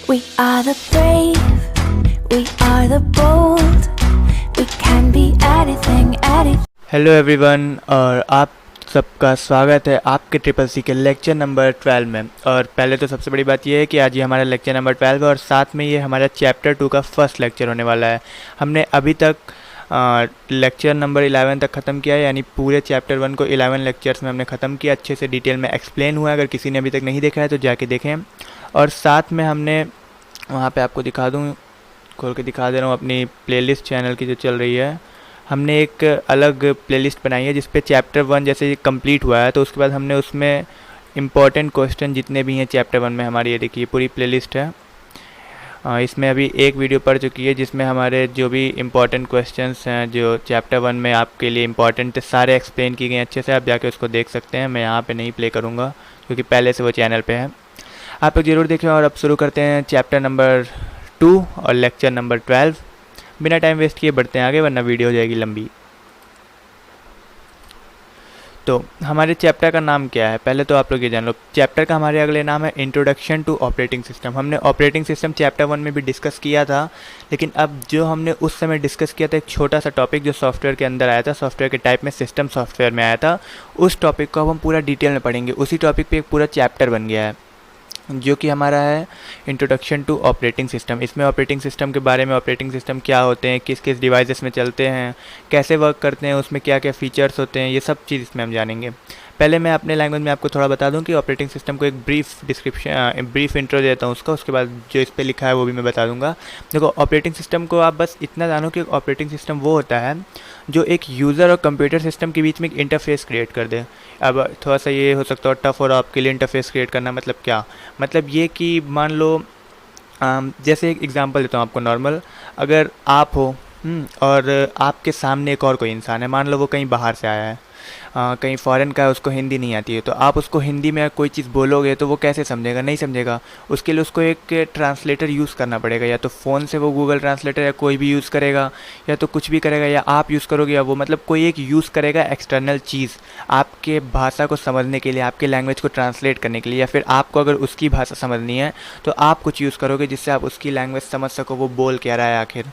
We are the brave, we are the bold, we can be anything, anything. Hello everyone, और आप सबका स्वागत है आपके ट्रिपल सी के लेक्चर नंबर 12 में। और पहले तो सबसे बड़ी बात यह है कि आज ये हमारा लेक्चर नंबर 12 है और साथ में ये हमारा चैप्टर 2 का फर्स्ट लेक्चर होने वाला है। हमने अभी तक लेक्चर नंबर 11 तक ख़त्म किया है, यानी पूरे चैप्टर 1 को 11 लेक्चर्स में हमने ख़त्म किया। अच्छे से डिटेल में एक्सप्लेन हुआ है, अगर किसी ने अभी तक नहीं देखा है तो जाके देखें। और साथ में हमने वहाँ पे आपको दिखा दूँ, खोल के दिखा दे रहा हूँ अपनी प्लेलिस्ट चैनल की जो चल रही है। हमने एक अलग प्लेलिस्ट बनाई है जिस पे चैप्टर 1 जैसे कंप्लीट हुआ है तो उसके बाद हमने उसमें इम्पॉर्टेंट क्वेश्चन जितने भी हैं चैप्टर 1 में हमारी, ये देखिए पूरी प्लेलिस्ट है। इसमें अभी एक वीडियो पड़ चुकी है जिसमें हमारे जो भी इम्पॉर्टेंट क्वेश्चंस हैं जो चैप्टर 1 में आपके लिए इम्पॉर्टेंट थे सारे एक्सप्लेन किए गए अच्छे से। आप जाके उसको देख सकते हैं, मैं यहाँ पे नहीं प्ले करूँगा क्योंकि पहले से वो चैनल पे है। आप लोग ज़रूर देखें। और अब शुरू करते हैं चैप्टर नंबर 2 और लेक्चर नंबर 12। बिना टाइम वेस्ट किए बढ़ते हैं आगे, वरना वीडियो हो जाएगी लंबी। तो हमारे चैप्टर का नाम क्या है पहले तो आप लोग ये जान लो। चैप्टर का हमारे अगले नाम है इंट्रोडक्शन टू ऑपरेटिंग सिस्टम। हमने ऑपरेटिंग सिस्टम चैप्टर 1 में भी डिस्कस किया था, लेकिन अब जो हमने उस समय डिस्कस किया था एक छोटा सा टॉपिक जो सॉफ्टवेयर के अंदर आया था, सॉफ्टवेयर के टाइप में सिस्टम सॉफ्टवेयर में आया था, उस टॉपिक को अब हम पूरा डिटेल में पढ़ेंगे। उसी टॉपिक पर एक पूरा चैप्टर बन गया है जो कि हमारा है इंट्रोडक्शन टू ऑपरेटिंग सिस्टम। इसमें ऑपरेटिंग सिस्टम के बारे में, ऑपरेटिंग सिस्टम क्या होते हैं, किस किस डिवाइसेस में चलते हैं, कैसे वर्क करते हैं, उसमें क्या क्या फ़ीचर्स होते हैं, ये सब चीज़ इसमें हम जानेंगे। पहले मैं अपने लैंग्वेज में आपको थोड़ा बता दूं कि ऑपरेटिंग सिस्टम को एक ब्रीफ इंट्रो देता हूं उसका, उसके बाद जो इस पर लिखा है वो भी मैं बता दूंगा। देखो, ऑपरेटिंग सिस्टम को आप बस इतना जानो कि ऑपरेटिंग सिस्टम वो होता है जो एक यूज़र और कंप्यूटर सिस्टम के बीच में एक इंटरफेस क्रिएट कर दे। अब थोड़ा सा ये हो सकता है टफ और आपके लिए इंटरफेस क्रिएट करना मतलब क्या, मतलब ये कि मान लो जैसे एक एग्जांपल देता हूँ आपको नॉर्मल। अगर आप हो और आपके सामने एक और कोई इंसान है, मान लो वो कहीं बाहर से आया है, कहीं फ़ॉरेन का है, उसको हिंदी नहीं आती है, तो आप उसको हिंदी में कोई चीज़ बोलोगे तो वो कैसे समझेगा, नहीं समझेगा। उसके लिए उसको एक ट्रांसलेटर यूज़ करना पड़ेगा, या तो फ़ोन से वो गूगल ट्रांसलेटर या कोई भी यूज़ करेगा, या तो कुछ भी करेगा, या आप यूज़ करोगे, या वो मतलब कोई एक यूज़ करेगा एक्सटर्नल चीज़ आपके भाषा को समझने के लिए, आपके लैंग्वेज को ट्रांसलेट करने के लिए। या फिर आपको अगर उसकी भाषा समझनी है तो आप कुछ यूज़ करोगे जिससे आप उसकी लैंग्वेज समझ सको, वो बोल क्या रहा है आखिर।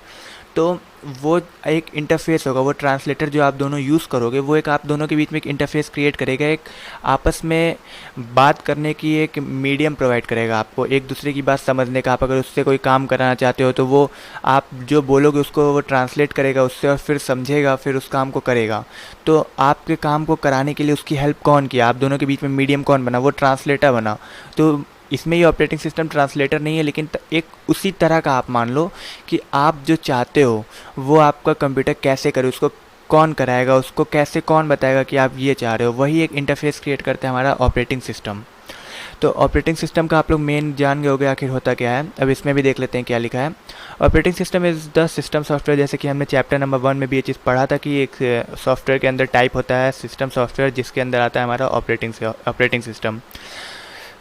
तो वो एक इंटरफेस होगा, वो ट्रांसलेटर जो आप दोनों यूज़ करोगे वो एक आप दोनों के बीच में एक इंटरफेस क्रिएट करेगा, एक आपस में बात करने की एक मीडियम प्रोवाइड करेगा आपको, एक दूसरे की बात समझने का। आप अगर उससे कोई काम कराना चाहते हो तो वो आप जो बोलोगे उसको वो ट्रांसलेट करेगा उससे और फिर समझेगा, फिर उस काम को करेगा। तो आपके काम को कराने के लिए उसकी हेल्प कौन किया, आप दोनों के बीच में मीडियम कौन बना, वो ट्रांसलेटर बना। तो इसमें ये ऑपरेटिंग सिस्टम ट्रांसलेटर नहीं है, लेकिन एक उसी तरह का आप मान लो कि आप जो चाहते हो वो आपका कंप्यूटर कैसे करे, उसको कौन कराएगा, उसको कैसे कौन बताएगा कि आप ये चाह रहे हो, वही एक इंटरफेस क्रिएट करते हैं हमारा ऑपरेटिंग सिस्टम। तो ऑपरेटिंग सिस्टम का आप लोग मेन जान गए होगे आखिर होता क्या है। अब इसमें भी देख लेते हैं क्या लिखा है। Operating system is the system software, जैसे कि हमने चैप्टर नंबर 1 में भी ये चीज़ पढ़ा था कि एक सॉफ्टवेयर के अंदर टाइप होता है सिस्टम सॉफ्टवेयर, जिसके अंदर आता है हमारा ऑपरेटिंग सिस्टम।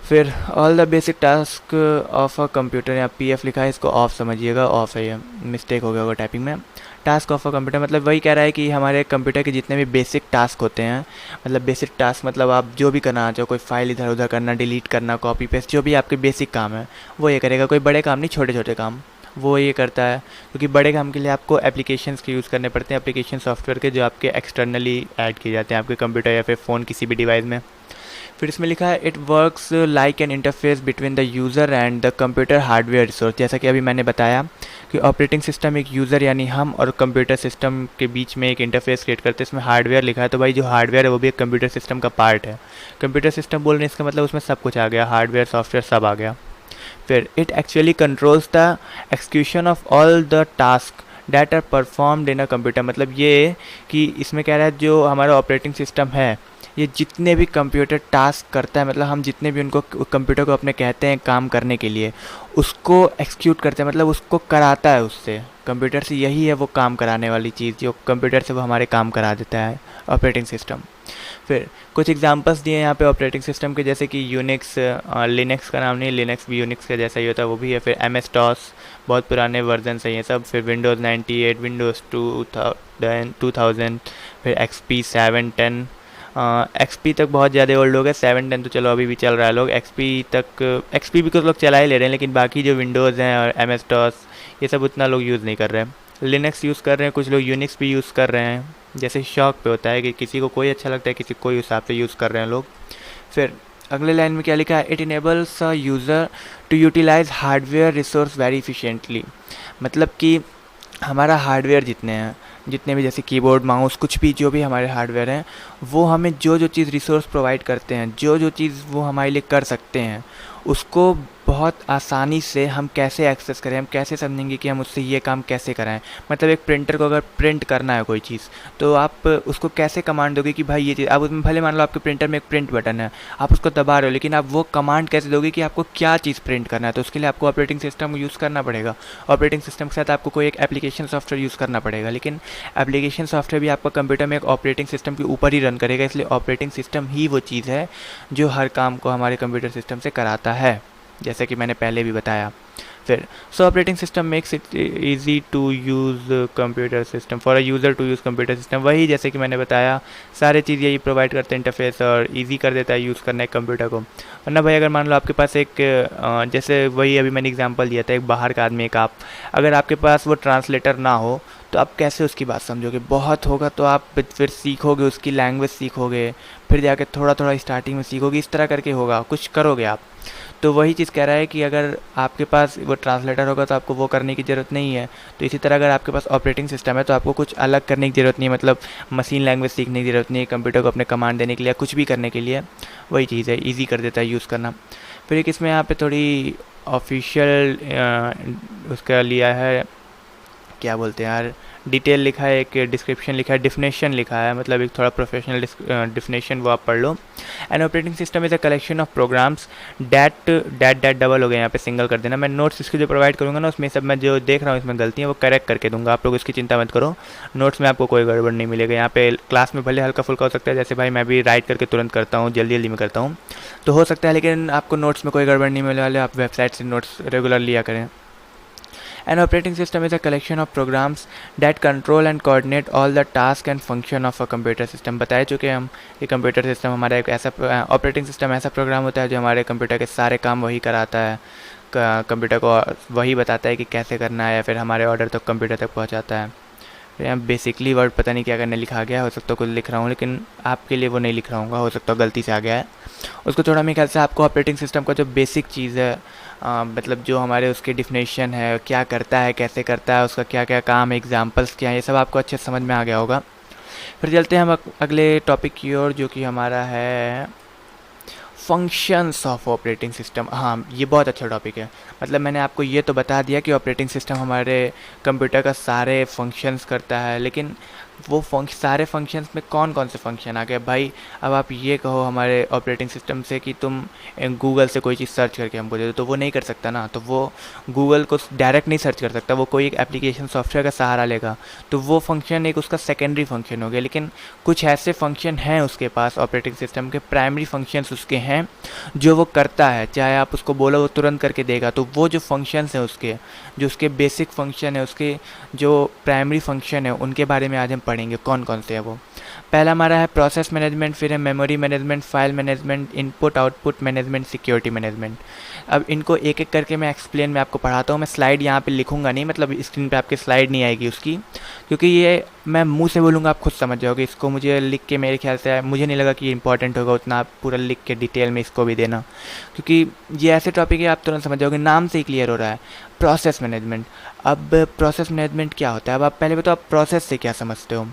फिर all the basic task of a computer, यहाँ PF लिखा है, इसको ऑफ समझिएगा, ऑफ है, ये मिस्टेक हो गया होगा टाइपिंग में। टास्क ऑफ अ कंप्यूटर मतलब वही कह रहा है कि हमारे कंप्यूटर के जितने भी बेसिक टास्क होते हैं, मतलब बेसिक टास्क मतलब आप जो भी करना चाहो, कोई फाइल इधर उधर करना, डिलीट करना, कॉपी पेस्ट, जो भी आपके बेसिक काम है वो ये करेगा। कोई बड़े काम नहीं, छोटे छोटे काम वो ये करता है, क्योंकि बड़े काम के लिए आपको एप्लीकेशंस के यूज़ करने पड़ते हैं, एप्लीकेशन सॉफ्टवेयर के जो आपके एक्सटर्नली ऐड किए जाते हैं आपके कंप्यूटर या फिर फ़ोन किसी भी डिवाइस में। फिर इसमें लिखा है it works like an interface between the user and the computer hardware resource. जैसा कि अभी मैंने बताया कि ऑपरेटिंग सिस्टम एक यूज़र यानी हम और कंप्यूटर सिस्टम के बीच में एक इंटरफेस क्रिएट करते हैं। इसमें हार्डवेयर लिखा है, तो भाई जो हार्डवेयर है वो भी एक कंप्यूटर सिस्टम का पार्ट है। कंप्यूटर सिस्टम बोलने इसका मतलब उसमें सब कुछ आ गया, हार्डवेयर सॉफ्टवेयर सब आ गया। फिर it actually controls the execution of all the task that are performed in a computer. मतलब ये कि इसमें कह रहा है जो हमारा ऑपरेटिंग सिस्टम है ये जितने भी कंप्यूटर टास्क करता है, मतलब हम जितने भी उनको कंप्यूटर को अपने कहते हैं काम करने के लिए, उसको एक्सिक्यूट करते हैं, मतलब उसको कराता है उससे। कंप्यूटर से यही है वो काम कराने वाली चीज़, जो कंप्यूटर से वो हमारे काम करा देता है ऑपरेटिंग सिस्टम। फिर कुछ एग्जांपल्स दिए यहाँ पे ऑपरेटिंग सिस्टम के, जैसे कि यूनिक्स, लिनक्स का नाम नहीं, लिनक्स भी यूनिक्स का जैसा ही होता है वो भी है। फिर MS-DOS, बहुत पुराने वर्जन है ये सब। फिर विंडोज़ 98, विंडोज़ 2000, फिर XP 7, 10, XP तक बहुत ज़्यादा ओल्ड हो गए, 7-10 तो चलो अभी भी चल रहा है, लोग XP भी कुछ लोग चला ही ले रहे हैं, लेकिन बाकी जो विंडोज़ हैं और MS DOS ये सब उतना लोग यूज़ नहीं कर रहे हैं। लिनक्स यूज़ कर रहे हैं, कुछ लोग यूनिक्स भी यूज़ कर रहे हैं, जैसे शौक पे होता है कि किसी को कोई अच्छा लगता है, किसी को कोई हिसाब से यूज़ कर रहे हैं लोग। फिर अगले लाइन में क्या लिखा है, it enables a user to utilise hardware resource very efficiently. मतलब कि हमारा हार्डवेयर जितने भी जैसे कीबोर्ड माउस कुछ भी जो भी हमारे हार्डवेयर हैं, वो हमें जो जो चीज़ रिसोर्स प्रोवाइड करते हैं, जो जो चीज़ वो हमारे लिए कर सकते हैं, उसको बहुत आसानी से हम कैसे एक्सेस करें, हम कैसे समझेंगे कि हम उससे ये काम कैसे कराएं। मतलब एक प्रिंटर को अगर प्रिंट करना है कोई चीज़, तो आप उसको कैसे कमांड दोगे कि भाई ये चीज़, आप उसमें भले मान लो आपके प्रिंटर में एक प्रिंट बटन है, आप उसको दबा रहे हो, लेकिन आप वो कमांड कैसे दोगे कि आपको क्या चीज़ प्रिंट करना है। तो उसके लिए आपको ऑपरेटिंग सिस्टम यूज़ करना पड़ेगा, ऑपरेटिंग सिस्टम के साथ आपको कोई एक एप्लीकेशन सॉफ्टवेयर यूज़ करना पड़ेगा, लेकिन एप्लीकेशन सॉफ्टवेयर भी आपका कंप्यूटर में एक ऑपरेटिंग सिस्टम के ऊपर ही रन करेगा, इसलिए ऑपरेटिंग सिस्टम ही वो चीज़ है जो हर काम को हमारे कंप्यूटर सिस्टम से कराता है, जैसे कि मैंने पहले भी बताया। फिर operating system makes it easy to use computer system for a user to use computer system. वही जैसे कि मैंने बताया, सारे चीज़ यही प्रोवाइड करते हैं इंटरफेस, और इजी कर देता है यूज़ करना है कंप्यूटर को। वरना भाई अगर मान लो आपके पास एक जैसे वही अभी मैंने एग्जांपल दिया था, एक बाहर का आदमी, एक आप, अगर आपके पास वो ट्रांसलेटर ना हो तो आप कैसे उसकी बात समझोगे। बहुत होगा तो आप फिर सीखोगे, उसकी लैंग्वेज सीखोगे, फिर जाके थोड़ा थोड़ा स्टार्टिंग में सीखोगे, इस तरह करके होगा, कुछ करोगे आप। तो वही चीज़ कह रहा है कि अगर आपके पास वो ट्रांसलेटर होगा तो आपको वो करने की ज़रूरत नहीं है। तो इसी तरह अगर आपके पास ऑपरेटिंग सिस्टम है तो आपको कुछ अलग करने की ज़रूरत नहीं है, मतलब मशीन लैंग्वेज सीखने की ज़रूरत नहीं है, कंप्यूटर को अपने कमांड देने के लिए, कुछ भी करने के लिए वही चीज़ है, ईजी कर देता है यूज़ करना। फिर एक इसमें यहाँ पे थोड़ी ऑफिशियल उसका लिया है, क्या बोलते हैं यार, डिटेल लिखा है, एक डिस्क्रिप्शन लिखा है, डिफिनेशन लिखा है, मतलब एक थोड़ा प्रोफेशनल डिफिनेशन, वो आप पढ़ लो। An operating system is a collection of programs that double हो गया, यहाँ पे सिंगल कर देना। मैं नोट्स इसके जो प्रोवाइड करूँगा ना, उसमें सब मैं जो देख रहा हूँ इसमें गलती है वो करेक्ट करके दूंगा, आप लोग इसकी चिंता मत करो, नोट्स में आपको कोई गड़बड़ नहीं मिलेगा। यहाँ पे क्लास में भले हल्का फुल्का हो सकता है, जैसे भाई मैं भी राइट करके तुरंत करता हूँ, जल्दी जल्दी में करता हूँ, तो हो सकता है, लेकिन आपको नोट्स में कोई गड़बड़ नहीं मिलने वाले, आप वेबसाइट से नोट्स रेगुलर लिया करें। An operating system is a collection of programs that control and coordinate all the tasks and function of a computer system। बताए चुके हम कि कंप्यूटर सिस्टम हमारा एक ऐसा ऑपरेटिंग सिस्टम ऐसा प्रोग्राम होता है जो हमारे कंप्यूटर के सारे काम वही कराता है, कंप्यूटर को वही बताता है कि कैसे करना है, या फिर हमारे ऑर्डर तक कंप्यूटर तक पहुंचाता है। फिर यहाँ बेसिकली वर्ड पता नहीं क्या करने लिखा गया, हो सकता है कुछ लिख रहा हूँ, लेकिन आपके लिए वो नहीं लिख रहा हूँ, हो सकता है गलती से आ गया है उसको थोड़ा। मेरे ख्याल से आपको ऑपरेटिंग सिस्टम का जो बेसिक चीज़ है, मतलब जो हमारे उसके डिफिनेशन है, क्या करता है, कैसे करता है, उसका क्या क्या काम है, एग्जांपल्स क्या है, ये सब आपको अच्छे से समझ में आ गया होगा। फिर चलते हैं हम अगले टॉपिक की ओर, जो कि हमारा है फंक्शंस ऑफ ऑपरेटिंग सिस्टम। हाँ, ये बहुत अच्छा टॉपिक है। मतलब मैंने आपको ये तो बता दिया कि ऑपरेटिंग सिस्टम हमारे कंप्यूटर का सारे फंक्शंस करता है, लेकिन वो सारे फंक्शंस में कौन कौन से फंक्शन आ गए भाई। अब आप ये कहो हमारे ऑपरेटिंग सिस्टम से कि तुम गूगल से कोई चीज़ सर्च करके हमको दे दो, तो वो नहीं कर सकता ना, तो वो गूगल को डायरेक्ट नहीं सर्च कर सकता, वो कोई एक एप्लीकेशन सॉफ्टवेयर का सहारा लेगा, तो वो फंक्शन एक उसका सेकेंडरी फंक्शन हो गया। लेकिन कुछ ऐसे फंक्शन हैं उसके पास, ऑपरेटिंग सिस्टम के प्राइमरी फंक्शंस उसके हैं जो वो करता है, चाहे आप उसको बोलो वो तुरंत करके देगा। तो वो जो फंक्शंस हैं उसके, जो उसके बेसिक फंक्शन है, उसके जो प्राइमरी फंक्शन है, उनके बारे में आज हम पढ़ेंगे कौन कौन से है वो। पहला हमारा है प्रोसेस मैनेजमेंट, फिर है memory management, file management, input output management, security management. अब इनको एक एक करके मैं एक्सप्लेन में आपको पढ़ाता हूँ। मैं स्लाइड यहाँ पे लिखूंगा नहीं, मतलब स्क्रीन पे आपके स्लाइड नहीं आएगी उसकी, क्योंकि ये मैं मुंह से बोलूँगा आप खुद समझ जाओगे। इसको मुझे लिख के, मेरे ख्याल से मुझे नहीं लगा कि इंपॉर्टेंट होगा उतना आप पूरा लिख के डिटेल में इसको भी देना, क्योंकि ये ऐसे टॉपिक है आप तुरंत समझ जाओगे, नाम से ही क्लियर हो रहा है। Process management. अब प्रोसेस मैनेजमेंट क्या होता है, अब आप पहले बताओ आप प्रोसेस से क्या समझते हो।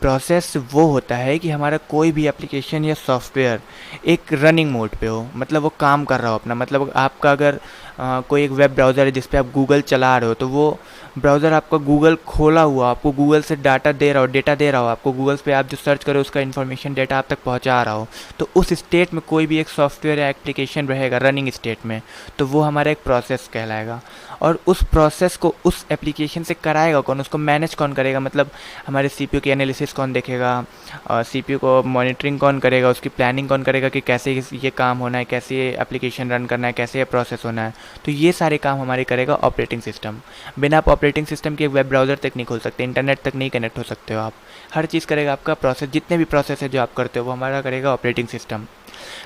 प्रोसेस वो होता है कि हमारा कोई भी एप्लीकेशन या सॉफ्टवेयर एक रनिंग मोड पे हो, मतलब वो काम कर रहा हो अपना। मतलब आपका अगर कोई एक वेब ब्राउज़र है जिस पे आप गूगल चला रहे हो, तो वो ब्राउज़र आपका गूगल खोला हुआ, आपको गूगल से डेटा दे रहा हो, आपको गूगल पे आप जो सर्च करो उसका इन्फॉर्मेशन डेटा आप तक पहुंचा रहा हो, तो उस स्टेट में कोई भी एक सॉफ्टवेयर या एप्लीकेशन रहेगा रनिंग स्टेट में, तो वो हमारा एक प्रोसेस कहलाएगा। और उस प्रोसेस को उस एप्लीकेशन से कराएगा कौन, उसको मैनेज कौन करेगा, मतलब हमारे CPU की एनालिसिस कौन देखेगा, CPU को मॉनिटरिंग कौन करेगा, उसकी प्लानिंग कौन करेगा कि कैसे ये काम होना है, कैसे ये एप्लीकेशन रन करना है, कैसे ये प्रोसेस होना है, तो ये सारे काम हमारे करेगा ऑपरेटिंग सिस्टम। बिना आप ऑपरेटिंग सिस्टम के वेब ब्राउज़र तक नहीं खोल सकते, इंटरनेट तक नहीं कनेक्ट हो सकते हो आप। हर चीज़ करेगा आपका प्रोसेस, जितने भी प्रोसेस है जो आप करते हो वो हमारा करेगा ऑपरेटिंग सिस्टम।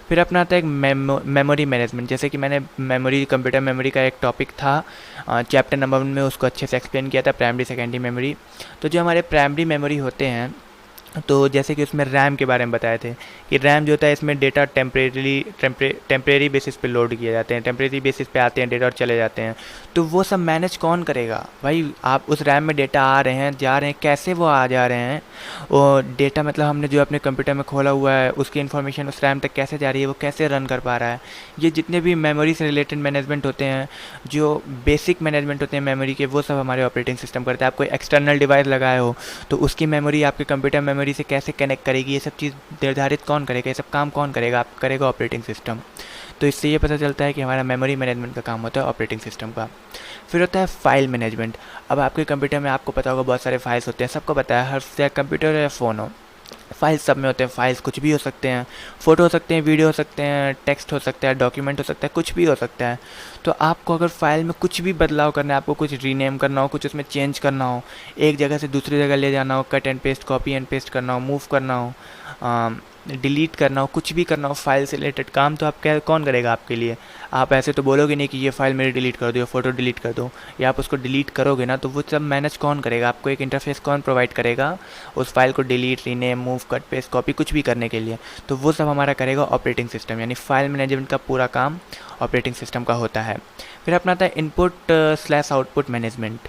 फिर अपना आता है एक मेमोरी मैनेजमेंट। जैसे कि मैंने मेमोरी, कंप्यूटर मेमोरी का एक टॉपिक था चैप्टर नंबर 1 में, उसको अच्छे से एक्सप्लेन किया था, प्राइमरी सेकेंडरी मेमोरी। तो जो हमारे प्राइमरी मेमोरी होते हैं, तो जैसे कि उसमें रैम के बारे में बताए थे कि रैम जो होता है इसमें डेटा टेम्परेरी बेसिस पे लोड किए जाते हैं, टेम्परेरी बेसिस पे आते हैं डेटा और चले जाते हैं। तो वो सब मैनेज कौन करेगा भाई? आप उस रैम में डेटा आ रहे हैं, जा रहे हैं, कैसे वो आ जा रहे हैं, वो डेटा मतलब हमने जो अपने कंप्यूटर में खोला हुआ है उसकी इन्फॉर्मेशन उस रैम तक कैसे जा रही है, वो कैसे रन कर पा रहा है। ये जितने भी मेमोरी से रिलेटेड मैनेजमेंट होते हैं, जो बेसिक मैनेजमेंट होते हैं मेमोरी के, वो सब हमारे ऑपरेटिंग सिस्टम करते हैं। आप कोई एक्सटर्नल डिवाइस लगाए हो तो उसकी मेमोरी आपके कंप्यूटर मेमोरी से कैसे कनेक्ट करेगी, ये सब चीज़ निर्धारित कौन करेगा, ये सब काम कौन करेगा? आप करेगा ऑपरेटिंग सिस्टम। तो इससे ये पता चलता है कि हमारा मेमोरी मैनेजमेंट का काम होता है ऑपरेटिंग सिस्टम का। फिर होता है फाइल मैनेजमेंट। अब आपके कंप्यूटर में आपको पता होगा बहुत सारे फाइल्स होते हैं, सबको पता है, हर चाहे कंप्यूटर या फ़ोन हो, फाइल्स सब में होते हैं। फाइल्स कुछ भी हो सकते हैं, फ़ोटो हो सकते हैं, वीडियो हो सकते हैं, टेक्स्ट हो सकता है, डॉक्यूमेंट हो सकता है, कुछ भी हो सकता है। तो आपको अगर फाइल में कुछ भी बदलाव करना है, आपको कुछ रीनेम करना हो, कुछ उसमें चेंज करना हो, एक जगह से दूसरी जगह ले जाना हो, cut and paste, copy and paste करना हो, मूव करना हो, डिलीट करना हो, कुछ भी करना हो फाइल से रिलेटेड काम, तो आप क्या कौन करेगा आपके लिए? आप ऐसे तो बोलोगे नहीं कि ये फाइल मेरी डिलीट कर दो, ये फ़ोटो डिलीट कर दो, या आप उसको डिलीट करोगे ना, तो वो सब मैनेज कौन करेगा? आपको एक इंटरफेस कौन प्रोवाइड करेगा उस फाइल को delete, rename, move, cut, paste, copy कुछ भी करने के लिए? तो वो सब हमारा करेगा ऑपरेटिंग सिस्टम। यानी फाइल मैनेजमेंट का पूरा काम ऑपरेटिंग सिस्टम का होता है। फिर अपना आता है इनपुट स्लैश आउटपुट मैनेजमेंट।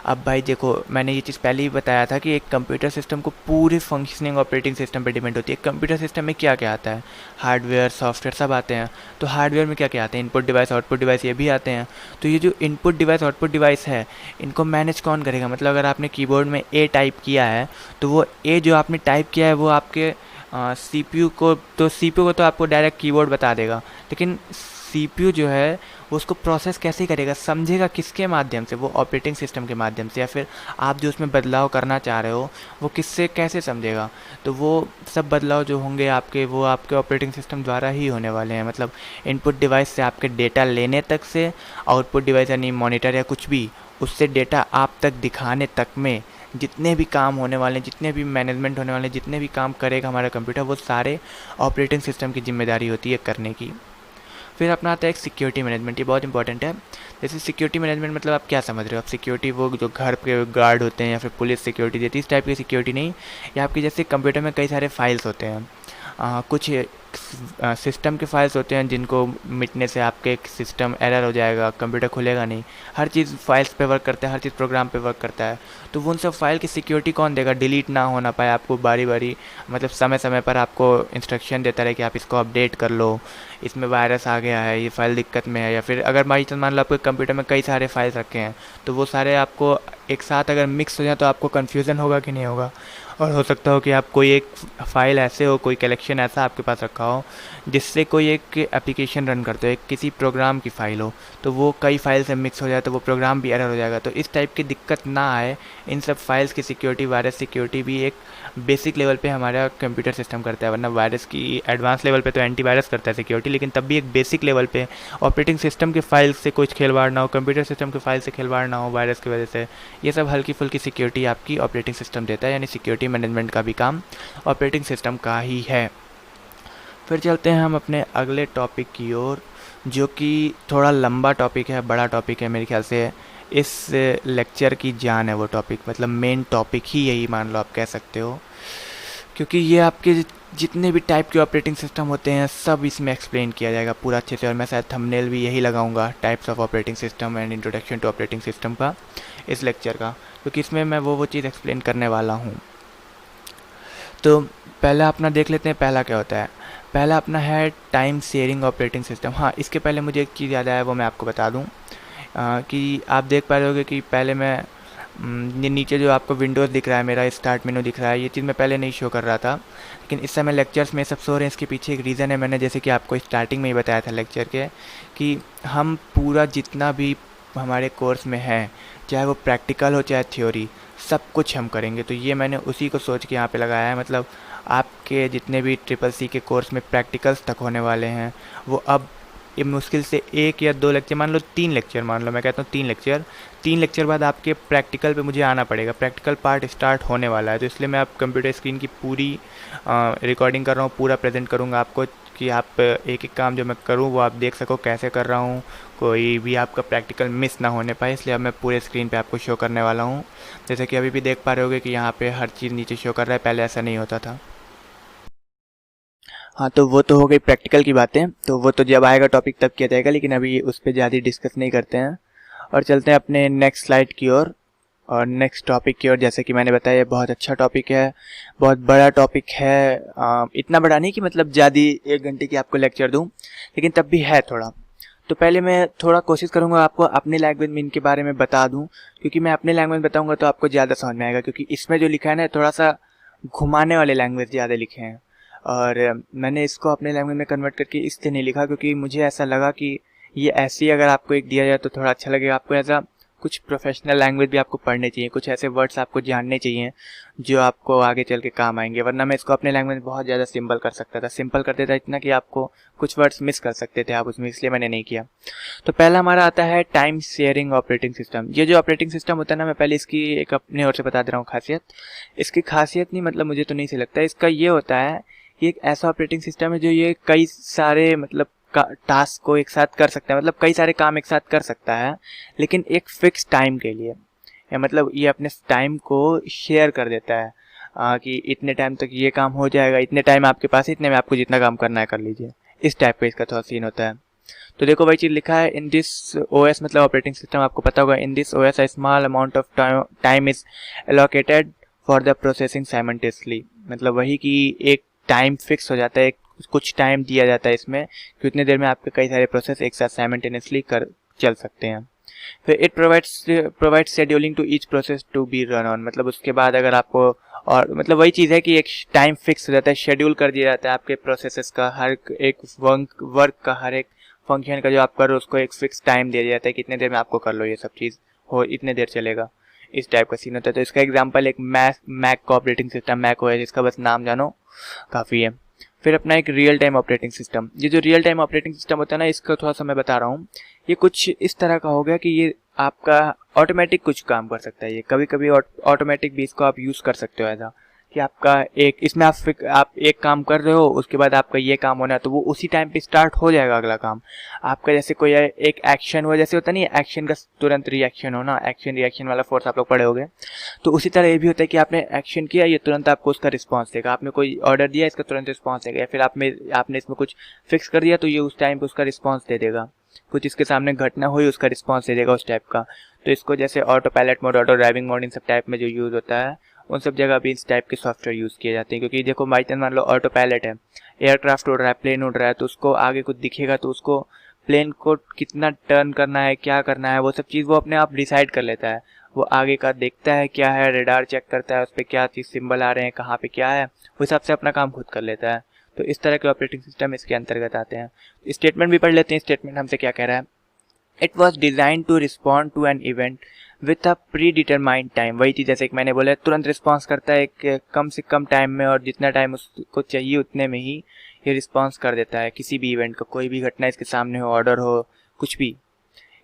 अब भाई देखो, मैंने ये चीज़ पहले ही बताया था कि एक कंप्यूटर सिस्टम को पूरी फंक्शनिंग ऑपरेटिंग सिस्टम पे डिपेंड होती है। कंप्यूटर सिस्टम में क्या क्या आता है? हार्डवेयर, सॉफ्टवेयर सब आते हैं। तो हार्डवेयर में क्या क्या आते हैं? इनपुट डिवाइस, आउटपुट डिवाइस, ये भी आते हैं। तो ये जो इनपुट डिवाइस, आउटपुट डिवाइस है, इनको मैनेज कौन करेगा? मतलब अगर आपने कीबोर्ड में ए टाइप किया है, तो वो ए जो आपने टाइप किया है वो आपके CPU को, तो CPU को तो आपको डायरेक्ट कीबोर्ड बता देगा, लेकिन CPU जो है वो उसको प्रोसेस कैसे करेगा, समझेगा किसके माध्यम से? वो ऑपरेटिंग सिस्टम के माध्यम से। या फिर आप जो उसमें बदलाव करना चाह रहे हो वो किससे कैसे समझेगा? तो वो सब बदलाव जो होंगे आपके, वो आपके ऑपरेटिंग सिस्टम द्वारा ही होने वाले हैं। मतलब इनपुट डिवाइस से आपके डेटा लेने तक से आउटपुट डिवाइस यानी मॉनिटर या कुछ भी, उससे डेटा आप तक दिखाने तक में जितने भी काम होने वाले हैं, जितने भी मैनेजमेंट होने वाले हैं, जितने भी काम करेगा हमारा कंप्यूटर, वो सारे ऑपरेटिंग सिस्टम की जिम्मेदारी होती है करने की। फिर अपना आता है एक सिक्योरिटी मैनेजमेंट। ये बहुत इंपॉर्टेंट है। जैसे सिक्योरिटी मैनेजमेंट मतलब आप क्या समझ रहे हो? आप सिक्योरिटी वो जो घर के गार्ड होते हैं या फिर पुलिस सिक्योरिटी देती है, इस टाइप की सिक्योरिटी नहीं। या आपकी जैसे कंप्यूटर में कई सारे फाइल्स होते हैं, कुछ सिस्टम के फाइल्स होते हैं जिनको मिटने से आपके सिस्टम एरर हो जाएगा, कंप्यूटर खुलेगा नहीं। हर चीज़ फाइल्स पे वर्क करता है, हर चीज़ प्रोग्राम पे वर्क करता है। तो वो उन सब फाइल की सिक्योरिटी कौन देगा? डिलीट ना होना पाए, आपको बारी बारी मतलब समय समय पर आपको इंस्ट्रक्शन देता रहे कि आप इसको अपडेट कर लो, इसमें वायरस आ गया है, ये फाइल दिक्कत में है। या फिर अगर बाई चांस मान लो आपके कंप्यूटर में कई सारे फाइल्स रखे हैं, तो वो सारे आपको एक साथ अगर मिक्स हो जाए तो आपको कन्फ्यूज़न होगा कि नहीं होगा? और हो सकता हो कि आप कोई एक फ़ाइल ऐसे हो, कोई कलेक्शन ऐसा आपके पास रखा हो जिससे कोई एक एप्लीकेशन रन करते हो, एक किसी प्रोग्राम की फ़ाइल हो, तो वो कई फाइल से मिक्स हो जाए तो वो प्रोग्राम भी एरर हो जाएगा। तो इस टाइप की दिक्कत ना आए, इन सब फाइल्स की सिक्योरिटी, वायरस सिक्योरिटी भी एक बेसिक लेवल पे हमारा कंप्यूटर सिस्टम करता है। वरना वायरस की एडवांस लेवल पे तो एंटीवायरस करता है सिक्योरिटी, लेकिन तब भी एक बेसिक लेवल पे ऑपरेटिंग सिस्टम के फाइल से कुछ खिलवाड़ ना हो, कंप्यूटर सिस्टम के फाइल से खिलवाड़ ना हो वायरस की वजह से। ये सब हल्की फुल्की सिक्योरिटी आपकी ऑपरेटिंग सिस्टम देता है। यानी सिक्योरिटी मैनेजमेंट का भी काम ऑपरेटिंग सिस्टम का ही है। फिर चलते हैं हम अपने अगले टॉपिक की ओर, जो कि थोड़ा लंबा टॉपिक है, बड़ा टॉपिक है मेरे ख्याल से। इस लेक्चर की जान है वो टॉपिक, मतलब मेन टॉपिक ही यही मान लो आप कह सकते हो, क्योंकि ये आपके जितने भी टाइप के ऑपरेटिंग सिस्टम होते हैं सब इसमें एक्सप्लेन किया जाएगा पूरा अच्छे से। और मैं शायद थंबनेल भी यही लगाऊंगा, types of operating system and introduction to operating system का, इस लेक्चर का, क्योंकि इसमें मैं वो चीज़ एक्सप्लेन करने वाला हूँ। तो पहला अपना देख लेते हैं पहला क्या होता है। पहला अपना है टाइम शेयरिंग ऑपरेटिंग सिस्टम। हाँ, इसके पहले मुझे एक चीज़ याद आया, वो मैं आपको बता दूँ कि आप देख पा रहे होगे कि पहले मैं ये नीचे जो आपको विंडोज़ दिख रहा है, मेरा स्टार्ट मेनू दिख रहा है, ये चीज़ मैं पहले नहीं शो कर रहा था, लेकिन इस समय लेक्चर्स में सब शो रहे हैं। इसके पीछे एक रीज़न है। मैंने जैसे कि आपको स्टार्टिंग में ही बताया था लेक्चर के कि हम पूरा जितना भी हमारे कोर्स में है, चाहे वो प्रैक्टिकल हो चाहे थ्योरी, सब कुछ हम करेंगे। तो ये मैंने उसी को सोच के यहाँ पे लगाया है। मतलब आपके जितने भी CCC के कोर्स में प्रैक्टिकल्स तक होने वाले हैं, वो अब ये मुश्किल से 1 या 2 लेक्चर, मान लो 3 लेक्चर, मान लो मैं कहता हूँ 3 लेक्चर बाद आपके प्रैक्टिकल पे मुझे आना पड़ेगा। प्रैक्टिकल पार्ट स्टार्ट होने वाला है, तो इसलिए मैं आप कंप्यूटर स्क्रीन की पूरी रिकॉर्डिंग कर रहा हूँ, पूरा प्रेजेंट करूँगा आपको, कि आप एक एक काम जो मैं करूँ वो आप देख सको कैसे कर रहा हूँ, कोई भी आपका प्रैक्टिकल मिस ना होने पाए। इसलिए अब मैं पूरे स्क्रीन पे आपको शो करने वाला हूँ। जैसे कि अभी भी देख पा रहे होगे कि यहाँ पे हर चीज़ नीचे शो कर रहा है, पहले ऐसा नहीं होता था। हाँ, तो वो तो हो गई प्रैक्टिकल की बातें, तो वो तो जब आएगा टॉपिक तब किया जाएगा, लेकिन अभी उस पर ज़्यादा डिस्कस नहीं करते हैं और चलते हैं अपने नेक्स्ट स्लाइड की ओर और नेक्स्ट टॉपिक की ओर। जैसे कि मैंने बताया, बहुत अच्छा टॉपिक है, बहुत बड़ा टॉपिक है। इतना बड़ा नहीं कि मतलब ज़्यादा 1 घंटे की आपको लेक्चर दूँ, लेकिन तब भी है थोड़ा। तो पहले मैं थोड़ा कोशिश करूँगा आपको अपने लैंग्वेज में इनके बारे में बता दूँ, क्योंकि मैं अपने लैंग्वेज में बताऊँगा तो आपको ज़्यादा समझ में आएगा, क्योंकि इसमें जो लिखा है ना थोड़ा सा घुमाने वाले लैंग्वेज ज़्यादा लिखे हैं। और मैंने इसको अपने लैंग्वेज में कन्वर्ट करके इसलिए नहीं लिखा क्योंकि मुझे ऐसा लगा कि ये ऐसे ही अगर आपको एक दिया जाए तो थोड़ा अच्छा लगेगा। आपको ऐसा कुछ प्रोफेशनल लैंग्वेज भी आपको पढ़ने चाहिए, कुछ ऐसे वर्ड्स आपको जानने चाहिए जो आपको आगे चल के काम आएंगे, वरना मैं इसको अपने लैंग्वेज में बहुत ज़्यादा सिंपल कर सकता था। सिंपल कर देता इतना कि आपको कुछ वर्ड्स मिस कर सकते थे आप उसमें, इसलिए मैंने नहीं किया। तो पहला हमारा आता है टाइम शेयरिंग ऑपरेटिंग सिस्टम। ये जो ऑपरेटिंग सिस्टम होता है ना, मैं पहले इसकी एक अपने ओर से बता दे रहा हूँ खासियत। इसकी खासियत नहीं, मतलब मुझे तो नहीं सही लगता। इसका ये होता है कि एक ऐसा ऑपरेटिंग सिस्टम है जो ये कई सारे मतलब टास्क को एक साथ कर सकता है, मतलब कई सारे काम एक साथ कर सकता है, लेकिन एक फिक्स टाइम के लिए। या मतलब ये अपने टाइम को शेयर कर देता है कि इतने टाइम तक ये काम हो जाएगा, इतने टाइम आपके पास, इतने में आपको जितना काम करना है कर लीजिए। इस टाइप का इसका थोड़ा सीन होता है। तो देखो वही चीज़ लिखा है, इन दिस ओएस मतलब ऑपरेटिंग सिस्टम, आपको पता होगा, in this OS a small amount of time is allocated for the processing simultaneously. मतलब वही कि एक टाइम फिक्स हो जाता है, कुछ टाइम दिया जाता है इसमें कि उतने देर में आपके कई सारे प्रोसेस एक साथ साइमल्टेनियसली चल सकते हैं। फिर it provides scheduling to each process to be run on. मतलब उसके बाद अगर आपको, और मतलब वही चीज़ है कि एक टाइम फिक्स हो जाता है, शेड्यूल कर दिया जाता है आपके प्रोसेसेस का, हर एक वर्क का, हर एक फंक्शन का जो आप करो उसको एक फिक्स टाइम दे दिया जाता है कि इतने देर में आपको कर लो, ये सब चीज़ हो इतने देर चलेगा। इस टाइप का सीन होता है। तो इसका एग्जांपल एक मैक का ऑपरेटिंग सिस्टम मैक OS, इसका बस नाम जानो काफ़ी है। फिर अपना एक रियल टाइम ऑपरेटिंग सिस्टम। ये जो रियल टाइम ऑपरेटिंग सिस्टम होता है ना, इसका थोड़ा सा मैं बता रहा हूँ। ये कुछ इस तरह का हो गया कि ये आपका ऑटोमेटिक कुछ काम कर सकता है। ये कभी कभी ऑटोमेटिक भी इसको आप यूज़ कर सकते हो ऐसा कि आपका एक इसमें आप एक काम कर रहे हो, उसके बाद आपका ये काम होना है तो वो उसी टाइम पे स्टार्ट हो जाएगा अगला काम आपका। जैसे कोई एक एक्शन हुआ, जैसे होता नहीं है एक्शन का तुरंत रिएक्शन होना, एक्शन रिएक्शन वाला फोर्स आप लोग पढ़े होगे, तो उसी तरह ये भी होता है कि आपने एक्शन किया, ये तुरंत आपको उसका रिस्पॉन्स देगा। आपने कोई ऑर्डर दिया, इसका तुरंत रिस्पॉन्स देगा। या फिर आपने इसमें कुछ फिक्स कर दिया तो ये उस टाइम पे उसका रिस्पॉन्स दे देगा। कुछ इसके सामने घटना हुई, उसका रिस्पॉन्स दे देगा उस टाइप का। तो इसको जैसे auto pilot mode, auto driving mode, इन सब टाइप में जो यूज़ होता है, उन सब जगह भी इस टाइप के सॉफ्टवेयर यूज़ किए जाते हैं। क्योंकि देखो बाई चांस मान लो ऑटो पायलट है, एयरक्राफ्ट उड़ रहा है, प्लेन उड़ रहा है, तो उसको आगे कुछ दिखेगा तो उसको प्लेन को कितना टर्न करना है, क्या करना है, वो सब चीज़ वो अपने आप डिसाइड कर लेता है। वो आगे का देखता है क्या है, रेडार चेक करता है, उस पर क्या चीज़ सिंबल आ रहे हैं, कहाँ पे क्या है, उस हिसाब से अपना काम खुद कर लेता है। तो इस तरह के ऑपरेटिंग सिस्टम इसके अंतर्गत आते हैं। स्टेटमेंट भी पढ़ लेते हैं। स्टेटमेंट हमसे क्या कह रहा है, it was design to respond to an event with a predetermined time. वही चीज़ जैसे कि मैंने बोला, तुरंत रिस्पॉन्स करता है एक कम से कम टाइम में, और जितना टाइम उसको चाहिए उतने में ही ये रिस्पॉन्स कर देता है किसी भी इवेंट का। कोई भी घटना इसके सामने हो, ऑर्डर हो, कुछ भी।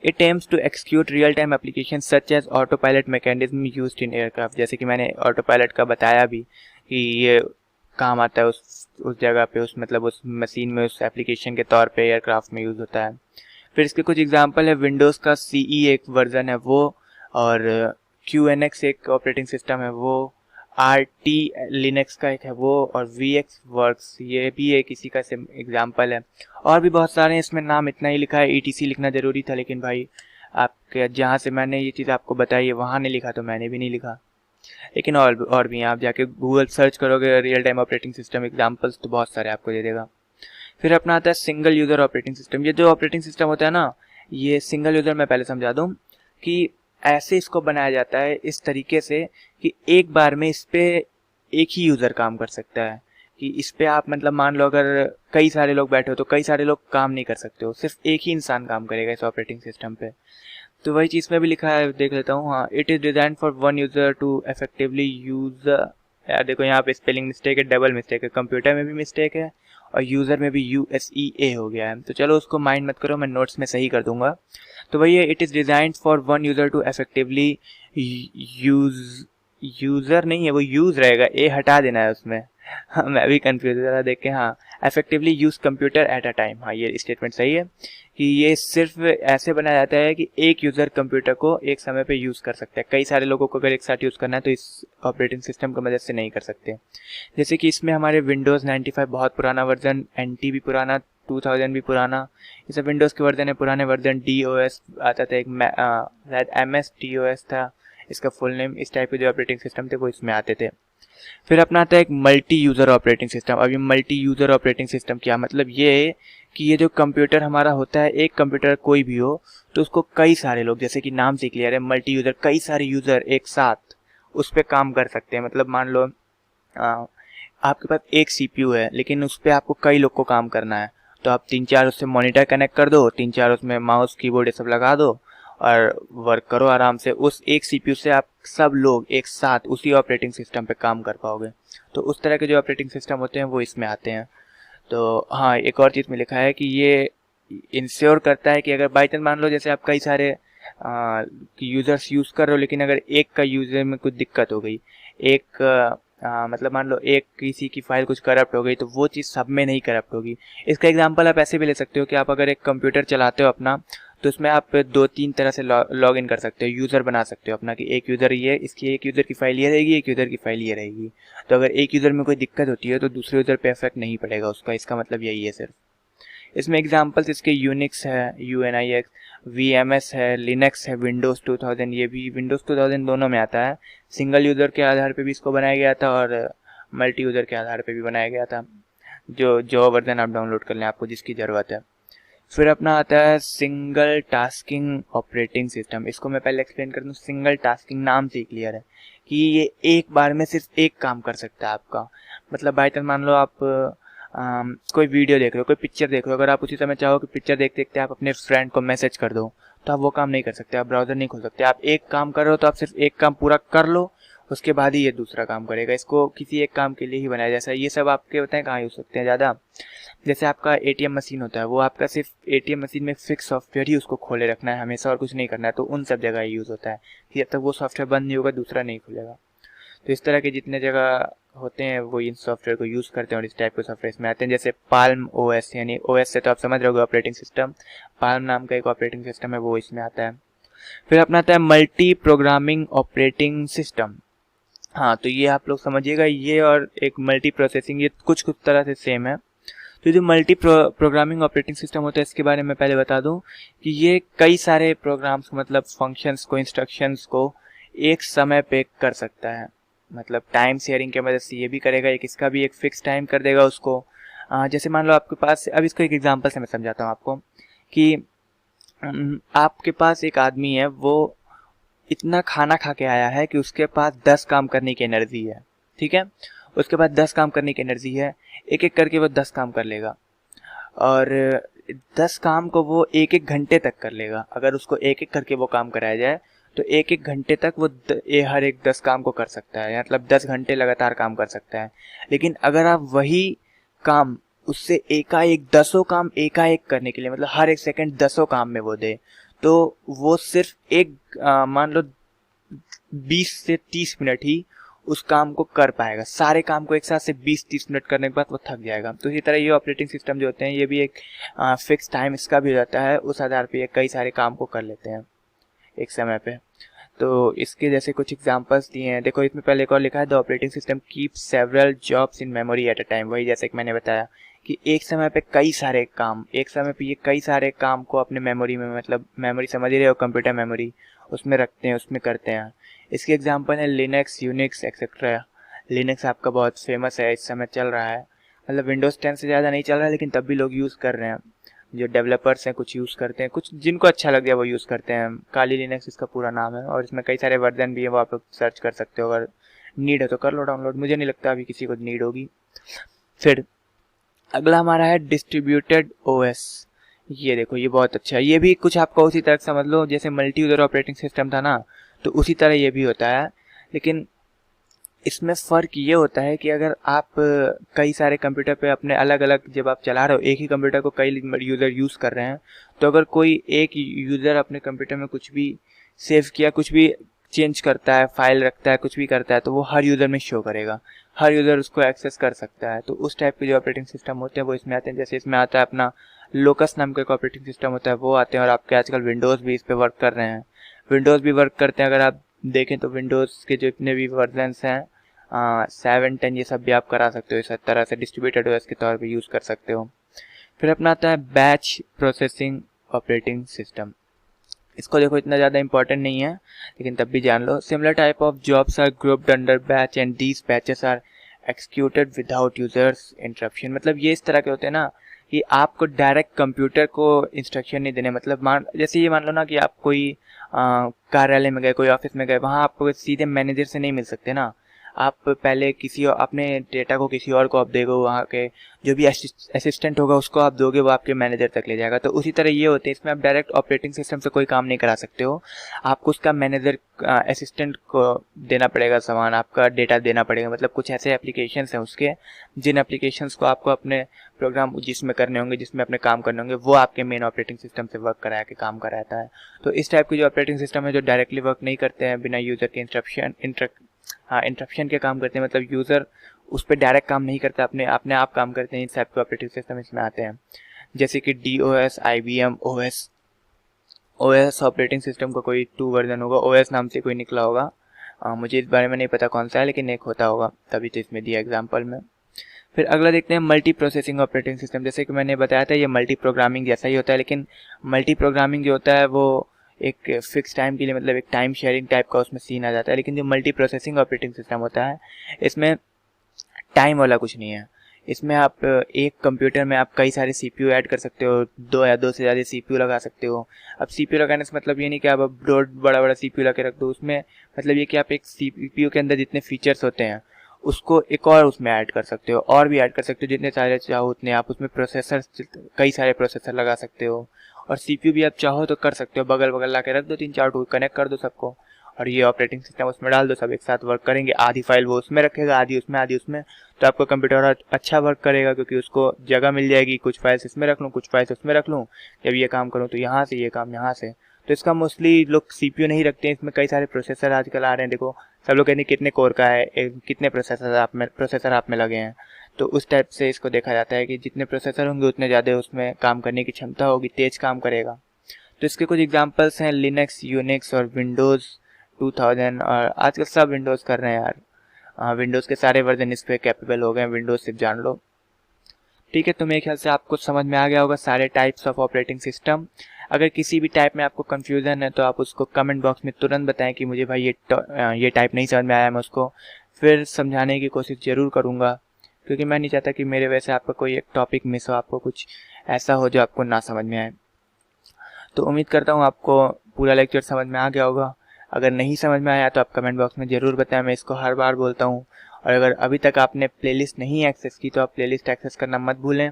It aims to execute real time application such as autopilot mechanism used in aircraft. जैसे कि मैंने ऑटो पायलट का बताया भी कि ये काम आता है उस जगह पे, उस मतलब उस मशीन में, उस एप्लीकेशन के तौर पे एयरक्राफ्ट में यूज़ होता है। फिर इसके कुछ एग्जांपल है, विंडोज़ का CE एक वर्जन है वो, और QNX एक ऑपरेटिंग सिस्टम है वो, RT लिनक्स का एक है वो, और VX वर्क्स ये भी एक इसी का एग्जांपल है। और भी बहुत सारे हैं, इसमें नाम इतना ही लिखा है। ETC लिखना ज़रूरी था, लेकिन भाई आपके जहाँ से मैंने ये चीज़ आपको बताई है वहाँ नहीं लिखा, तो मैंने भी नहीं लिखा। लेकिन और भी आप जाके गूगल सर्च करोगे real time operating system examples तो बहुत सारे आपको दे देगा। फिर अपना आता है सिंगल यूज़र ऑपरेटिंग सिस्टम। ये जो ऑपरेटिंग सिस्टम होता है ना, ये सिंगल यूज़र, मैं पहले समझा दूँ कि ऐसे इसको बनाया जाता है इस तरीके से कि एक बार में इस पे एक ही यूज़र काम कर सकता है। कि इस पे आप मतलब मान लो अगर कई सारे लोग बैठे हो तो कई सारे लोग काम नहीं कर सकते हो, सिर्फ एक ही इंसान काम करेगा इस ऑपरेटिंग सिस्टम पे। तो वही चीज़ में भी लिखा है, देख लेता हूँ। हाँ, it is design for one user to effectively use. यार देखो यहाँ पे स्पेलिंग मिस्टेक है, डबल मिस्टेक है, कंप्यूटर में भी मिस्टेक है और यूज़र में भी USEA हो गया है। तो चलो उसको माइंड मत करो, मैं नोट्स में सही कर दूंगा। तो वही है, it is designed for one user to effectively user नहीं है, वो यूज़ रहेगा, ए हटा देना है उसमें। हाँ, मैं भी कंफ्यूज हो रहा देख के। हाँ, effectively use computer at a time. हाँ, ये स्टेटमेंट सही है कि ये सिर्फ ऐसे बनाया जाता है कि एक यूज़र कंप्यूटर को एक समय पे यूज़ कर सकता है। कई सारे लोगों को अगर एक साथ यूज़ करना है तो इस ऑपरेटिंग सिस्टम की मदद से नहीं कर सकते। जैसे कि इसमें हमारे विंडोज़ 95 बहुत पुराना वर्जन, NT भी पुराना, 2000 भी पुराना, ये सब विंडोज़ के वर्जन है। पुराने वर्जन DOS आता था, एक शायद MS DOS था इसका फुल नेम। इस टाइप के जो ऑपरेटिंग सिस्टम थे वो इसमें आते थे। फिर अपना आता है एक मल्टी यूज़र ऑपरेटिंग सिस्टम। अब ये मल्टी यूज़र ऑपरेटिंग सिस्टम क्या मतलब, ये है कि ये जो कंप्यूटर हमारा होता है, एक कंप्यूटर कोई भी हो तो उसको कई सारे लोग, जैसे कि नाम से क्लियर है मल्टी यूज़र, कई सारे यूज़र एक साथ उस पर काम कर सकते हैं। मतलब मान लो आपके पास एक CPU है लेकिन उस पर आपको कई लोग को काम करना है, तो आप 3-4 उससे मॉनिटर कनेक्ट कर दो, 3-4 उसमें माउस कीबोर्ड ये सब लगा दो और वर्क करो आराम से। उस एक CPU से आप सब लोग एक साथ उसी ऑपरेटिंग सिस्टम पे काम कर पाओगे। तो उस तरह के जो ऑपरेटिंग सिस्टम होते हैं वो इसमें आते हैं। तो हाँ, एक और चीज़ में लिखा है कि ये इंश्योर करता है कि अगर बाई चांस मान लो जैसे आप कई सारे यूज़र्स यूज़ कर रहे हो लेकिन अगर एक का यूज़र में कुछ दिक्कत हो गई, एक मतलब मान लो एक किसी की फाइल कुछ करप्ट हो गई, तो वो चीज़ सब में नहीं करप्ट होगी। इसका एग्जांपल आप ऐसे भी ले सकते हो कि आप अगर एक कंप्यूटर चलाते हो अपना, तो उसमें आप 2-3 तरह से लॉग इन कर सकते हो, यूज़र बना सकते हो अपना कि एक यूज़र ये, इसकी एक यूज़र की फाइल ये रहेगी, एक यूज़र की फाइल ये रहेगी। तो अगर एक यूज़र में कोई दिक्कत होती है तो दूसरे यूज़र पे इफेक्ट नहीं पड़ेगा उसका। इसका मतलब यही है सिर्फ। इसमें एग्जांपल्स इसके यूनिक्स है, UNIX, VMS है, लिनक्स है, विंडोज़ 2000, ये भी विंडोज़ 2000 दोनों में आता है। सिंगल यूज़र के आधार पे भी इसको बनाया गया था और मल्टी यूज़र के आधार पे भी बनाया गया था। जो वर्जन आप डाउनलोड कर लें आपको जिसकी ज़रूरत है। फिर अपना आता है सिंगल टास्किंग ऑपरेटिंग सिस्टम। इसको मैं पहले एक्सप्लेन कर दूँ। सिंगल टास्किंग नाम से ही क्लियर है कि ये एक बार में सिर्फ एक काम कर सकता है आपका। मतलब बाई चांस मान लो आप कोई वीडियो देख रहे हो, कोई पिक्चर देख रहे हो, अगर आप उसी समय चाहो कि पिक्चर देखते देखते आप अपने फ्रेंड को मैसेज कर दो, तो आप वो काम नहीं कर सकते, आप ब्राउज़र नहीं खोल सकते। आप एक काम कर रहे हो तो आप सिर्फ एक काम पूरा कर लो, उसके बाद ही ये दूसरा काम करेगा। इसको किसी एक काम के लिए ही बनाया। जैसा ये सब आपके बताएं कहाँ यूज़ सकते हैं ज़्यादा, जैसे आपका ATM मशीन होता है, वो आपका सिर्फ ATM मशीन में फिक्स सॉफ्टवेयर ही उसको खोले रखना है हमेशा और कुछ नहीं करना है, तो उन सब जगह यूज़ होता है कि जब तक वो सॉफ्टवेयर बंद नहीं होगा दूसरा नहीं खुलेगा। तो इस तरह के जितने जगह होते हैं वो इन सॉफ्टवेयर को यूज़ करते हैं और इस टाइप के सॉफ्टवेयर में आते हैं। जैसे पाल्म OS, यानी OS से तो आप समझ रहे होगे ऑपरेटिंग सिस्टम, पाल्म नाम का एक ऑपरेटिंग सिस्टम है, वो इसमें आता है। फिर अपना आता है मल्टी प्रोग्रामिंग ऑपरेटिंग सिस्टम। हाँ, तो ये आप लोग समझिएगा, ये और एक मल्टी प्रोसेसिंग ये कुछ तरह से सेम है। तो जो मल्टी प्रोग्रामिंग ऑपरेटिंग सिस्टम होता है इसके बारे में पहले बता दूं कि ये कई सारे प्रोग्राम्स मतलब फंक्शंस को, इंस्ट्रक्शंस को एक समय पे कर सकता है। मतलब टाइम शेयरिंग की मदद से ये भी करेगा, एक इसका भी एक फिक्स टाइम कर देगा उसको। जैसे मान लो आपके पास, अब इसको एक एग्जांपल से मैं समझाता हूँ आपको कि आपके पास एक आदमी है, वो इतना खाना खा के आया है कि उसके पास 10 काम करने की एनर्जी है। ठीक है, उसके पास 10 काम करने की एनर्जी है, एक एक करके वो 10 काम कर लेगा और 10 काम को वो एक एक घंटे तक कर लेगा। अगर उसको एक एक करके वो काम कराया जाए तो एक एक घंटे तक वो हर एक 10 काम को कर सकता है, मतलब 10 घंटे लगातार काम कर सकता है। लेकिन अगर आप वही काम उससे एकाएक 10 काम एकाएक करने के लिए, मतलब हर एक सेकंड 10 काम में वो दे, तो वो सिर्फ एक मान लो 20 से 30 मिनट ही उस काम को कर पाएगा। सारे काम को एक साथ से 20-30 मिनट करने के बाद वो थक जाएगा। तो इसी तरह ये ऑपरेटिंग सिस्टम जो होते हैं ये भी एक फिक्स टाइम इसका भी हो जाता है, उस आधार पे ये कई सारे काम को कर लेते हैं एक समय पे। तो इसके जैसे कुछ एग्जांपल्स दिए हैं, देखो इसमें पहले एक और लिखा है, the operating system keep several jobs in memory at a time. वही जैसे कि मैंने बताया कि एक समय पे कई सारे काम, एक समय पे ये कई सारे काम को अपने मेमोरी में, मतलब मेमोरी समझ ही रहे हो, कंप्यूटर मेमोरी, उसमें रखते हैं, उसमें करते हैं। इसके एग्जांपल है लिनक्स, यूनिक्स एक्सेट्रा। लिनक्स आपका बहुत फेमस है, इस समय चल रहा है, मतलब विंडोज़ 10 से ज़्यादा नहीं चल रहा है लेकिन तब भी लोग यूज़ कर रहे हैं। जो डेवलपर्स हैं कुछ यूज़ करते हैं, कुछ जिनको अच्छा लग गया वो यूज़ करते हैं। काली लिनक्स इसका पूरा नाम है और इसमें कई सारे वर्जन भी है, वो आप लोग सर्च कर सकते हो, अगर नीड है तो कर लो डाउनलोड। मुझे नहीं लगता अभी किसी को नीड होगी। फिर अगला हमारा है डिस्ट्रीब्यूटेड OS। ये देखो ये बहुत अच्छा है, ये भी कुछ आपका उसी तरह समझ लो जैसे मल्टी यूज़र ऑपरेटिंग सिस्टम था ना, तो उसी तरह ये भी होता है। लेकिन इसमें फ़र्क ये होता है कि अगर आप कई सारे कंप्यूटर पे अपने अलग अलग जब आप चला रहे हो, एक ही कंप्यूटर को कई यूज़र यूज़ कर रहे हैं, तो अगर कोई एक यूज़र अपने कंप्यूटर में कुछ भी सेव किया, कुछ भी चेंज करता है, फाइल रखता है, कुछ भी करता है, तो वो हर यूज़र में शो करेगा, हर यूज़र उसको एक्सेस कर सकता है। तो उस टाइप के जो ऑपरेटिंग सिस्टम होते हैं वो इसमें आते हैं। जैसे इसमें आता है अपना लोकस नाम का एक ऑपरेटिंग सिस्टम होता है, वो आते हैं। और आपके आजकल विंडोज़ भी इस पर वर्क कर रहे हैं, विंडोज़ भी वर्क करते हैं। अगर आप देखें तो विंडोज़ के जितने भी वर्जन्स हैं 7, 10 ये सब भी आप करा सकते हो, इस तरह से डिस्ट्रीब्यूटेड ओएस के तौर पे यूज़ कर सकते हो। फिर अपना आता है बैच प्रोसेसिंग ऑपरेटिंग सिस्टम। इसको देखो इतना ज़्यादा इंपॉर्टेंट नहीं है, लेकिन तब भी जान लो। Similar type of jobs are grouped under batch and these batches are executed without users interruption. मतलब ये इस तरह के होते हैं ना कि आपको डायरेक्ट कंप्यूटर को इंस्ट्रक्शन नहीं देने। मतलब जैसे ये मान लो ना कि आप कोई कार्यालय में गए, कोई ऑफिस में गए, वहाँ आप सीधे मैनेजर से नहीं मिल सकते ना। आप पहले किसी और अपने डेटा को किसी और को आप दोगे, वहाँ के जो भी असिस्टेंट होगा उसको आप दोगे, वो आपके मैनेजर तक ले जाएगा। तो उसी तरह ये होते हैं, इसमें आप डायरेक्ट ऑपरेटिंग सिस्टम से कोई काम नहीं करा सकते हो। आपको उसका मैनेजर असिस्टेंट को देना पड़ेगा सामान, आपका डेटा देना पड़ेगा। मतलब कुछ ऐसे एप्लीकेशंस हैं उसके, जिन एप्लीकेशंस को आपको अपने प्रोग्राम जिसमें करने होंगे, जिसमें अपने काम करने होंगे, वो आपके मेन ऑपरेटिंग सिस्टम से वर्क कराया के काम कराता है। तो इस टाइप के जो ऑपरेटिंग सिस्टम है जो डायरेक्टली वर्क नहीं करते हैं, बिना यूज़र के इंटरप्शन के काम करते हैं। मतलब यूज़र उस पर डायरेक्ट काम नहीं करता, अपने आप काम करते हैं। इस टाइप के ऑपरेटिंग सिस्टम इसमें आते हैं, जैसे कि DOS, IBM OS operating system का कोई 2 वर्जन होगा, OS नाम से कोई निकला होगा। मुझे इस बारे में नहीं पता कौन सा है, लेकिन एक होता होगा, तभी तो इसमें दिया एग्जाम्पल में। फिर अगला देखते हैं मल्टी प्रोसेसिंग ऑपरेटिंग सिस्टम। जैसे कि मैंने बताया था ये मल्टी प्रोग्रामिंग जैसा ही होता है, लेकिन मल्टी प्रोग्रामिंग जो होता है वो एक फिक्स टाइम के लिए, मतलब एक टाइम शेयरिंग टाइप का उसमें सीन आ जाता है। लेकिन जो मल्टी प्रोसेसिंग ऑपरेटिंग सिस्टम होता है, इसमें टाइम वाला कुछ नहीं है। इसमें आप एक कंप्यूटर में आप कई सारे CPU ऐड कर सकते हो, 2 या 2 से ज़्यादा CPU लगा सकते हो। अब CPU लगाने से मतलब ये नहीं कि आप अब बड़ा बड़ा CPU लगा के रख दो। उसमें मतलब ये कि आप एक CPU के अंदर जितने फीचर्स होते हैं उसको एक और उसमें ऐड कर सकते हो, और भी ऐड कर सकते हो, जितने सारे चाहो उतने। आप उसमें प्रोसेसर, कई सारे प्रोसेसर लगा सकते हो, और CPU भी आप चाहो तो कर सकते हो, बगल बगल ला के रख दो, 3-4 टूल कनेक्ट कर दो सबको, और ये ऑपरेटिंग सिस्टम उसमें डाल दो, सब एक साथ वर्क करेंगे। आधी फाइल वो उसमें रखेगा, आधी उसमें, तो आपका कंप्यूटर अच्छा वर्क करेगा, क्योंकि उसको जगह मिल जाएगी। कुछ फाइल्स इसमें रख लूँ, कुछ फाइल्स उसमें रख लूँ, जब ये काम करूँ तो यहाँ से, ये काम यहाँ से। तो इसका मोस्टली लोग CPU नहीं रखते हैं, इसमें कई सारे प्रोसेसर आजकल आ रहे हैं। देखो सब लोग कहते हैं कितने कोर का है, कितने प्रोसेसर आप में लगे हैं। तो उस टाइप से इसको देखा जाता है कि जितने प्रोसेसर होंगे उतने ज़्यादा उसमें काम करने की क्षमता होगी, तेज काम करेगा। तो इसके कुछ एग्जांपल्स हैं लिनक्स, यूनिक्स और विंडोज़ 2000, और आजकल सब विंडोज़ कर रहे हैं यार। विंडोज़ के सारे वर्जन इस पर कैपेबल हो गए, विंडोज़ सिर्फ जान लो। ठीक है, तो मेरे ख्याल से आपको समझ में आ गया होगा सारे टाइप्स ऑफ ऑपरेटिंग सिस्टम। अगर किसी भी टाइप में आपको कन्फ्यूज़न है तो आप उसको कमेंट बॉक्स में तुरंत बताएं कि मुझे भाई ये टाइप नहीं समझ में आया। मैं उसको फिर समझाने की कोशिश ज़रूर करूँगा, क्योंकि मैं नहीं चाहता कि मेरे वजह से आपका कोई एक टॉपिक मिस हो, आपको कुछ ऐसा हो जो आपको ना समझ में आए। तो उम्मीद करता हूँ आपको पूरा लेक्चर समझ में आ गया होगा। अगर नहीं समझ में आया तो आप कमेंट बॉक्स में ज़रूर बताएं, मैं इसको हर बार बोलता हूँ। और अगर अभी तक आपने प्लेलिस्ट नहीं एक्सेस की तो आप प्लेलिस्ट एक्सेस करना मत भूलें।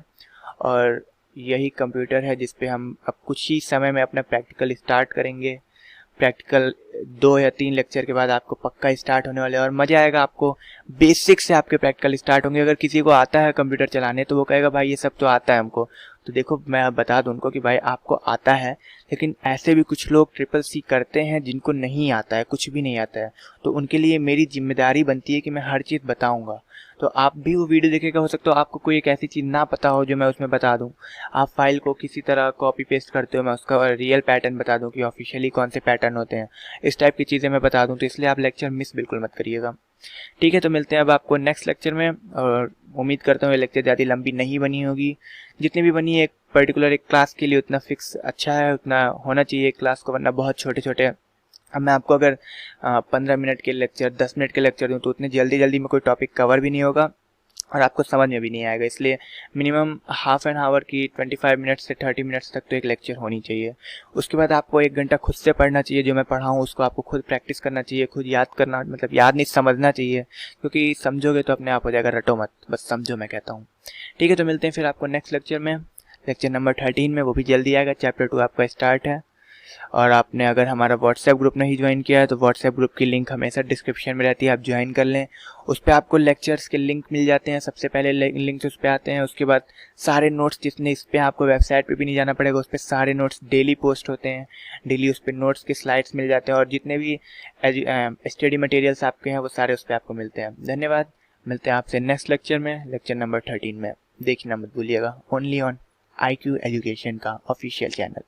और यही कंप्यूटर है जिस पे हम अब कुछ ही समय में अपना प्रैक्टिकल स्टार्ट करेंगे। प्रैक्टिकल 2 या 3 लेक्चर के बाद आपको पक्का स्टार्ट होने वाले, और मज़ा आएगा। आपको बेसिक से आपके प्रैक्टिकल स्टार्ट होंगे। अगर किसी को आता है कंप्यूटर चलाने तो वो कहेगा भाई ये सब तो आता है हमको। तो देखो मैं बता दूं उनको कि भाई आपको आता है, लेकिन ऐसे भी कुछ लोग CCC करते हैं जिनको नहीं आता है, कुछ भी नहीं आता है। तो उनके लिए मेरी जिम्मेदारी बनती है कि मैं हर चीज़ बताऊँगा। तो आप भी वो वीडियो देखेगा, हो सकता है आपको कोई एक ऐसी चीज़ ना पता हो जो मैं उसमें बता दूं। आप फाइल को किसी तरह कॉपी पेस्ट करते हो, मैं उसका रियल पैटर्न बता दूं कि ऑफिशियली कौन से पैटर्न होते हैं, इस टाइप की चीज़ें मैं बता दूं। तो इसलिए आप लेक्चर मिस बिल्कुल मत करिएगा। ठीक है, तो मिलते हैं अब आपको नेक्स्ट लेक्चर में। और उम्मीद करता हूँ ये लेक्चर ज़्यादा लंबी नहीं बनी होगी। जितनी भी बनी है एक पर्टिकुलर एक क्लास के लिए उतना फिक्स अच्छा है, उतना होना चाहिए क्लास को, वरना बहुत छोटे छोटे। अब मैं आपको अगर 15 मिनट के लेक्चर, 10 मिनट के लेक्चर दूँ तो उतने जल्दी में कोई टॉपिक कवर भी नहीं होगा और आपको समझ में भी नहीं आएगा। इसलिए मिनिमम हाफ एन आवर की 25 मिनट्स से 30 मिनट्स तक तो एक लेक्चर होनी चाहिए। उसके बाद आपको 1 घंटा खुद से पढ़ना चाहिए। जो मैं पढ़ाऊँ उसको आपको खुद प्रैक्टिस करना चाहिए, खुद याद करना, मतलब याद नहीं समझना चाहिए, क्योंकि समझोगे तो अपने आप हो जाएगा, रटो मत, बस समझो मैं कहता हूँ। ठीक है, तो मिलते हैं फिर आपको नेक्स्ट लेक्चर में, लेक्चर नंबर 13 में, वो भी जल्दी आएगा। चैप्टर 2 आपका स्टार्ट है। और आपने अगर हमारा व्हाट्सएप ग्रुप नहीं ज्वाइन किया है तो व्हाट्सएप ग्रुप की लिंक हमेशा डिस्क्रिप्शन में रहती है, आप ज्वाइन कर लें। उस पर आपको लेक्चर्स के लिंक मिल जाते हैं, सबसे पहले लिंक्स उस पर आते हैं। उसके बाद सारे नोट्स, जितने इस पर आपको वेबसाइट पे भी नहीं जाना पड़ेगा, उस पर सारे नोट्स डेली पोस्ट होते हैं, डेली उस पर नोट्स के स्लाइड्स मिल जाते हैं, और जितने भी स्टडी मटेरियल्स आपके हैं वो सारे उस पर आपको मिलते हैं। धन्यवाद, मिलते हैं आपसे नेक्स्ट लेक्चर में, लेक्चर नंबर 13 में। देखना मत भूलिएगा, ओनली ऑन IQ एजुकेशन का ऑफिशियल चैनल।